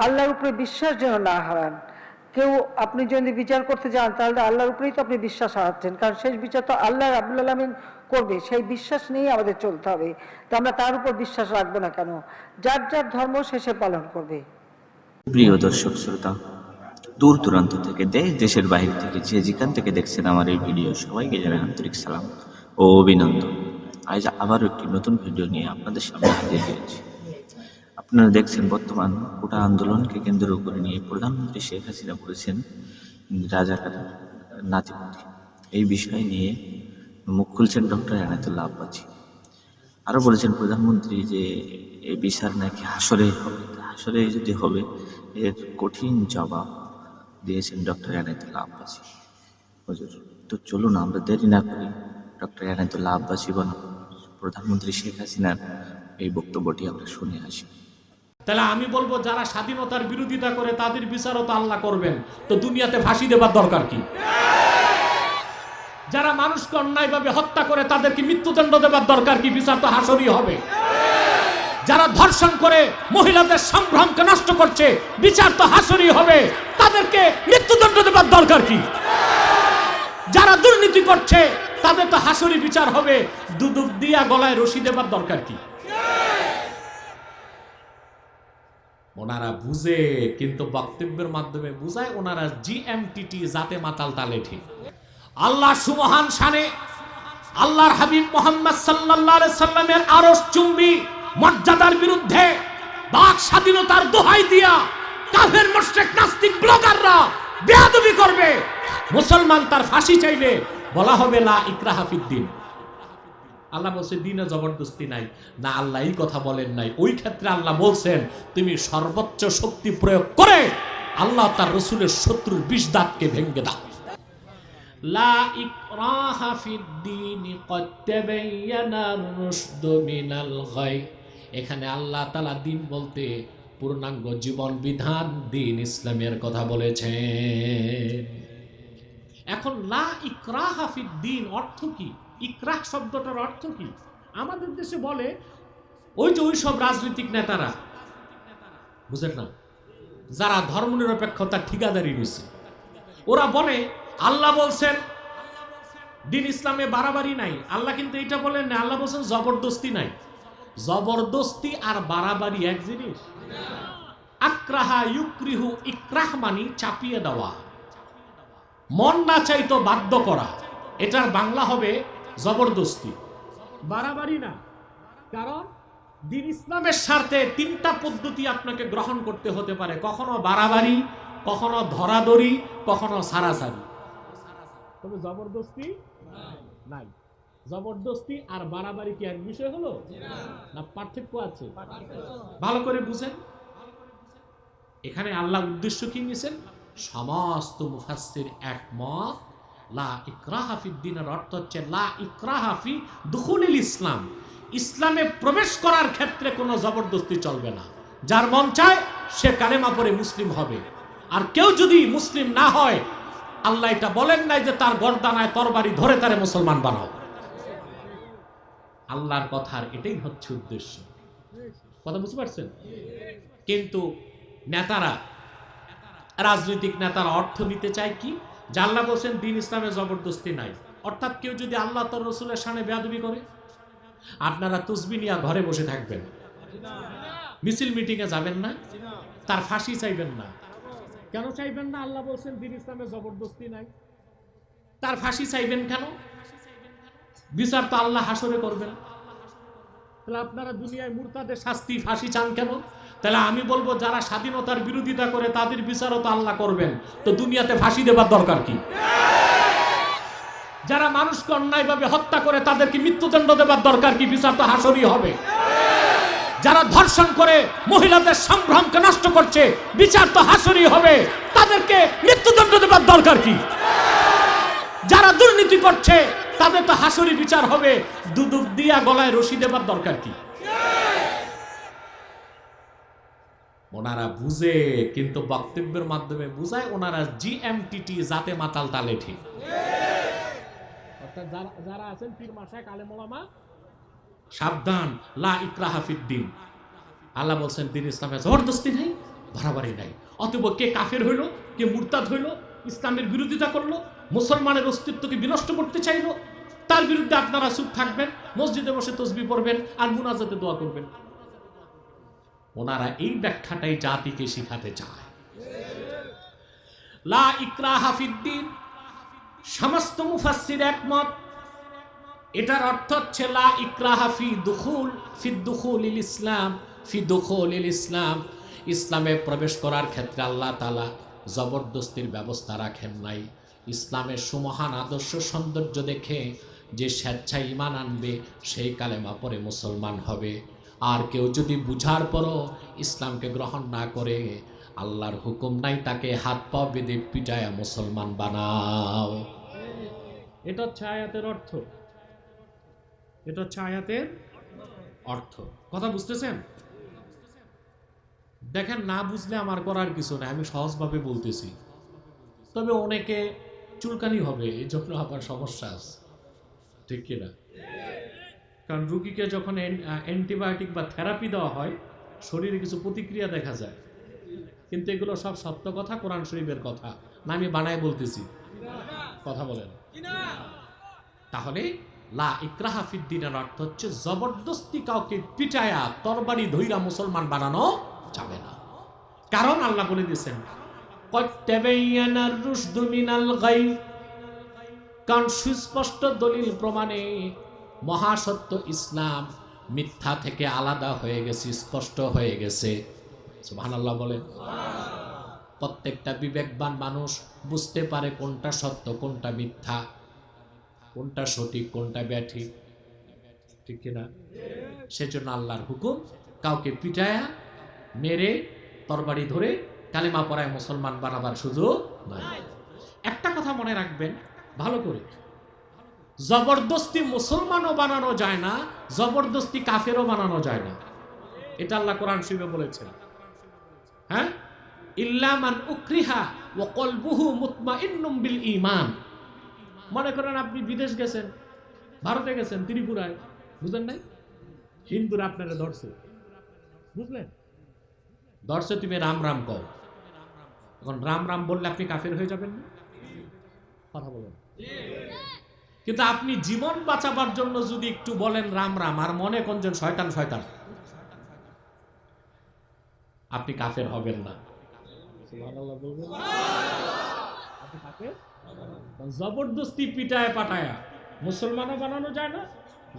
আল্লাহর উপরে বিশ্বাস যেন না হারান। কেউ আপনি যদি বিচার করতে যান তাহলে আল্লাহর উপরেই তো আপনি বিশ্বাস হারাচ্ছেন, কারণ শেষ বিচার তো আল্লাহ রাব্বুল আলামিন করবে। সেই বিশ্বাস নিয়েই আমাদের চলতে হবে। তো আমরা তার উপর বিশ্বাস রাখবো না কেন? যার যার ধর্ম শেষে পালন করবে। প্রিয় দর্শক শ্রোতা, দূর দূরান্ত থেকে, দেশ দেশের বাইরে থেকে যে যেখান থেকে দেখছেন আমার এই ভিডিও, সবাইকে জানাই আন্তরিক সালাম ও অভিনন্দন। আজ আবারও একটি নতুন ভিডিও নিয়ে আপনাদের সামনে হাজির হয়েছি। আপনারা দেখছেন বর্তমান কোটা আন্দোলনকে কেন্দ্র করে নিয়ে প্রধানমন্ত্রী শেখ হাসিনা বলেছেন রাজাকার নাতিপুতি। এই বিষয় নিয়ে মুখ খুলছেন ডক্টর এনায়েতুল্লাহ আব্বাসী। আরও বলেছেন প্রধানমন্ত্রী যে এই বিচার নাকি হাসরে হবে, হাসরে যদি হবে এর কঠিন জবাব দিয়েছেন ডক্টর এনায়েতুল্লাহ আব্বাসী। হুজুর, তো চলুন আমরা দেরি না করি ডক্টর এনায়েতুল্লাহ আব্বাসী বনাম প্রধানমন্ত্রী শেখ হাসিনার এই বক্তব্যটি আমরা শুনে আসি। তাহলে আমি বলবো, যারা স্বাধীনতার বিরোধিতা করে তাদের বিচারও তো আল্লাহ করবেন, তো দুনিয়াতে ফাঁসি দেবার দরকার কি? যারা মানুষকে অন্যায়ভাবে হত্যা করে তাদেরকে মৃত্যুদণ্ড দেবার দরকার কি? বিচার তো হাসরই হবে। যারা ধর্ষণ করে মহিলাদের সম্ভ্রমকে নষ্ট করছে, বিচার তো হাসরই হবে। তাদেরকে মৃত্যুদণ্ড দেবার দরকার কি? যারা দুর্নীতি করছে তাদের তো হাসরি বিচার হবে। দুদক দিয়া গলায় রশি দেবার দরকার কি? ওনারা বুঝে, কিন্তু বক্তব্যের মাধ্যমে বুঝায়। ওনারা জিএমটিটি, জাতে মাতাল তালে ঠিক। আল্লাহ সুবহান শানে, আল্লাহর হাবিব মুহাম্মদ সাল্লাল্লাহু আলাইহি সাল্লামের আরশ চুম্বি মর্যাদার বিরুদ্ধে বাক স্বাধীনতার দোহাই দিয়া কাফের মুশরিক নাস্তিক ব্লগাররা বেয়াদবি করবে। মুসলমান তার ফাঁসি চাইলে বলা হবে লা ইকরাহা ফিদ্দিন। আল্লাহ বলছে দিনে জবরদস্তি নাই না, আল্লাহ এই কথা বলেন নাই। ওই ক্ষেত্রে আল্লাহ বলছেন তুমি সর্বোচ্চ শক্তি প্রয়োগ করে আল্লাহ তার রাসূলের শত্রুর ২০ দাঁতকে ভেঙে দাও। লা ইকরাহা ফিদ্দিন ক্বাদ তাবায়্যানার রুশদু মিনাল গায়। এখানে আল্লাহ তাআলা দিন বলতে পূর্ণাঙ্গ জীবন বিধান দিন ইসলামের কথা বলেছেন। এখন লা ইকরাহা ফিদ্দিন অর্থ কি? ইকরাহ শব্দটার অর্থ কি? আমাদের দেশে বলে ওই যে ওই সব রাজনৈতিক নেতারা, বুঝেন না, যারা ধর্মনিরপেক্ষতার ঠিকাদারি নিছে, ওরা বলে আল্লাহ বলছেন দিন ইসলামে বাড়াবাড়ি নাই। আল্লাহ কিন্তু এটা বলেন না, আল্লাহ বলছেন জবরদস্তি নাই। জবরদস্তি আর বাড়াবাড়ি এক জিনিস? আকরাহা ইউকরিহু, ইকরাহ মানে চাপিয়ে দেওয়া, মন না চাইতো বাধ্য করা। এটার বাংলা হবে জবরদস্তি, বাড়াবাড়ি না। কারণ দিন ইসলামের স্বার্থে ৩টা পদ্ধতি আপনাকে গ্রহণ করতে হতে পারে, কখনো বাড়াবাড়ি, কখনো ধরাধরি, কখনো সারাসারি, তবে জবরদস্তি নাই। জবরদস্তি আর বাড়াবাড়ি কি এক বিষয় হলো না? পার্থক্য আছে, ভালো করে বুঝেন। এখানে আল্লাহ উদ্দেশ্য কি নিয়েছেন? সমস্ত মুফাসসির একমত, লা ইকরাহা ফিদ্দিনের অর্থ হচ্ছে লা ইকরাহা ফি দুখুলিল ইসলাম। ইসলামে প্রবেশ করার ক্ষেত্রে কোনো জবরদস্তি চলবে না। যার মন চায় সে কালেমা পড়ে মুসলিম হবে। আর কেউ যদি মুসলিম না হয়, আল্লাহ এটা বলেন নাই যে তার গর্দানায় তরবারি ধরে তারে মুসলমান বানাও। আল্লাহর কথার এটাই হচ্ছে উদ্দেশ্য। কথা বুঝতে পারছেন? কিন্তু নেতারা, রাজনৈতিক নেতারা অর্থ নিতে চায় কি? যে আল্লাহ বলছেন দিন ইসলামে জবরদস্তি নাই। অর্থাৎ কেউ যদি আল্লাহ তার রাসূলের শানে বেয়াদবি করে, আপনারা তাসবিহ নিয়ে ঘরে বসে থাকবেন, মিছিল মিটিংয়ে যাবেন না, তার ফাঁসি চাইবেন না। কেন চাইবেন না? আল্লাহ বলছেন দিন ইসলামে জবরদস্তি নাই। তার ফাঁসি চাইবেন কেন? বিচার তো আল্লাহ হাসরে করবেন। তাহলে আপনারা দুনিয়ায় মুরতাদের শাস্তি, ফাঁসি চান কেন? তাহলে আমি বলবো, যারা স্বাধীনতার বিরোধিতা করে তাদের বিচারও তো আল্লাহ করবেন, তো দুনিয়াতে ফাঁসি দেবার দরকার কি? যারা মানুষকে অন্যায়ভাবে হত্যা করে তাদেরকে মৃত্যুদণ্ড দেবার দরকার কি? বিচার তো হাসরই হবে। যারা ধর্ষণ করে মহিলাদের সম্ভ্রমকে নষ্ট করছে, বিচার তো হাসরই হবে। তাদেরকে মৃত্যুদণ্ড দেবার দরকার কি? যারা দুর্নীতি করছে তাদের তো হাসরি বিচার হবে। দুদক দিয়া গলায় রশি দেবার দরকার কি? ওনারা বুঝে, কিন্তু বক্তব্যের মাধ্যমে বুঝায়। ওনারা জিএমটিটি, জাতে মাতাল তালে ঠিক। অর্থাৎ যারা আছেন পীর মাশায়েখ আলেম ওলামা, সাবধান, লা ইকরাহা ফিদ্দিন। আল্লাহ বলছেন দিন ইসলামে জবরদস্তি নাই। বাড়াবাড়ি নাই। অতএব কে কাফের হইল, কে মুরতাদ হইল, ইসলামের বিরোধিতা করলো, মুসলমানের অস্তিত্বকে বিনষ্ট করতে চাইলো, তার বিরুদ্ধে আপনারা চুপ থাকবেন, মসজিদে বসে তসবিহ পড়বেন আর মুনাজাতে দোয়া করবেন। ওনারা এই ব্যাখ্যাটাই জাতিকে শিখাতে চায়। লা ইকরাহা ফিদ্দিন, সমস্ত মুফাসসির একমত। এটার অর্থ হচ্ছে লা ইকরাহা ফি দুখুলিল ইসলাম, ফি দুখুলিল ইসলাম। ইসলামে প্রবেশ করার ক্ষেত্রে আল্লাহ তাআলা জবরদস্তির ব্যবস্থা রাখেন নাই। ইসলামের সুমহান আদর্শ সৌন্দর্য দেখে যে স্বেচ্ছায় ঈমান আনবে সেই কালেমা পড়ে মুসলমান হবে। আর কেউ যদি বুঝার পরও ইসলামকে গ্রহণ না করে, আল্লাহর হুকুম নাই তাকে হাত পা বেঁধে পিটায়া মুসলমান বানাও। এটা হচ্ছে আয়াতের অর্থ। এটা হচ্ছে আয়াতের অর্থ। কথা বুঝতেছেন? দেখেন, না বুঝলে আমার করার কিছু নাই, আমি সহজভাবে বলতেছি। তবে অনেকে চুলকানি হবে, এই জন্য আবার সমস্যা আছে, ঠিক কিনা? কারণ রুগীকে যখন অ্যান্টিবায়োটিক বা থেরাপি দেওয়া হয়, শরীরে কিছু প্রতিক্রিয়া দেখা যায়। কিন্তু এগুলো সব সত্য কথা, কোরআন শরীফের কথা না, আমি বানায় বলতেছি। কথা বলেন। তাহলে লা ইকরাহা ফিদ্দিনের অর্থ হচ্ছে জবরদস্তি কাউকে পিটায়া তরবারি ধইরা মুসলমান বানানো যাবে না। কারণ আল্লাহ বলে দিয়েছেন কদ তাবায়্যানার রুশদু মিনাল গাই, কারণ সুস্পষ্ট দলিল প্রমাণে মহাসত্য ইসলাম মিথ্যা থেকে আলাদা হয়ে গেছে, স্পষ্ট হয়ে গেছে। সুবহানাল্লাহ বলেন। প্রত্যেকটা বিবেকবান মানুষ বুঝতে পারে কোনটা সত্য, কোনটা মিথ্যা, কোনটা সঠিক, কোনটা ব্যাঠিক, ঠিক কিনা? সেজন্য আল্লাহর হুকুম কাউকে পিটায়া মেরে তরবারি ধরে কালেমা পড়ায় মুসলমান বানাবার সুযোগ নাই। একটা কথা মনে রাখবেন ভালো করে, জবরদস্তি মুসলমানও বানানো যায় না, জবরদস্তি কাফেরও বানানো যায় না। এটা আল্লাহ কোরআন শরীফে বলেছেন। হ্যাঁ, ইল্লা মান উকরিহা ওয়া কলবুহু মুতমাইন্নুম বিল ঈমান। মনে করেন আপনি বিদেশ গেছেন, ভারতে গেছেন, ত্রিপুরায়, বুঝলেন নাই? হিন্দুরা আপনারা ধরছে, বুঝলেন? ধরছে, তুমি রাম রাম কও। এখন রাম রাম বললে আপনি কাফের হয়ে যাবেন না? কথা বলেন। কিন্তু আপনি জীবন বাঁচাবার জন্য যদি একটু বলেন রাম রাম আর মনে কোনজন শয়তান শয়তান, আপনি কাফের হবেন না। সুবহানাল্লাহ বলবেন। আপনি কাফের জবরদস্তি পিটায় পাটায়া মুসলমানও বানানো যায় না,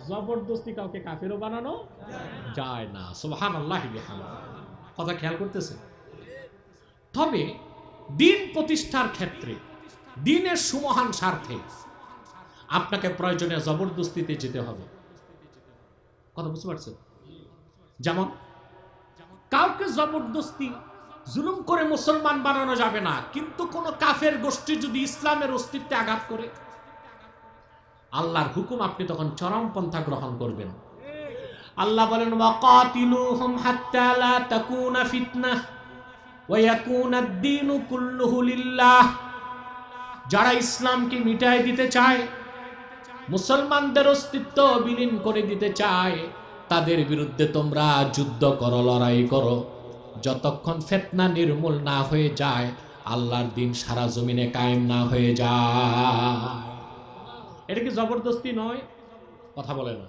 জবরদস্তি কাউকে কাফেরও বানানো যায় না। সুবহানাল্লাহ। কথা খেয়াল করতেছে? তবে দিন প্রতিষ্ঠার ক্ষেত্রে, দিনের সুমহান স্বার্থে আপনাকে প্রয়োজনে জবরদস্তিতে যেতে হবে। কথা বুঝতে পারছেন? যেমন কাউকে জবরদস্তি জুলুম করে মুসলমান বানানো যাবে না, কিন্তু কোন কাফের গোষ্ঠী যদি ইসলামের অস্তিত্বে আঘাত করে, আল্লাহর হুকুম আপনি তখন চরমপন্থা গ্রহণ করবেন। আল্লাহ বলেন ওয়াকাতিলুহুম হাত্তা লা তাকুনা ফিতনাহ ওয়া ইয়াকুনা আদ-দীনু কুল্লুহু লিল্লাহ। যারা ইসলামকে মিটায় দিতে চায়, মুসলমানদের অস্তিত্ব বিলীন করে দিতে চায়, তাদের বিরুদ্ধে তোমরা যুদ্ধ করো, লড়াই করো, যতক্ষণ ফিতনা নির্মূল না হয়ে যায়, আল্লাহর দ্বীন সারা জমিনে কায়েম না হয়ে যায়। এটা কি জবরদস্তি নয়? কথা বলে না।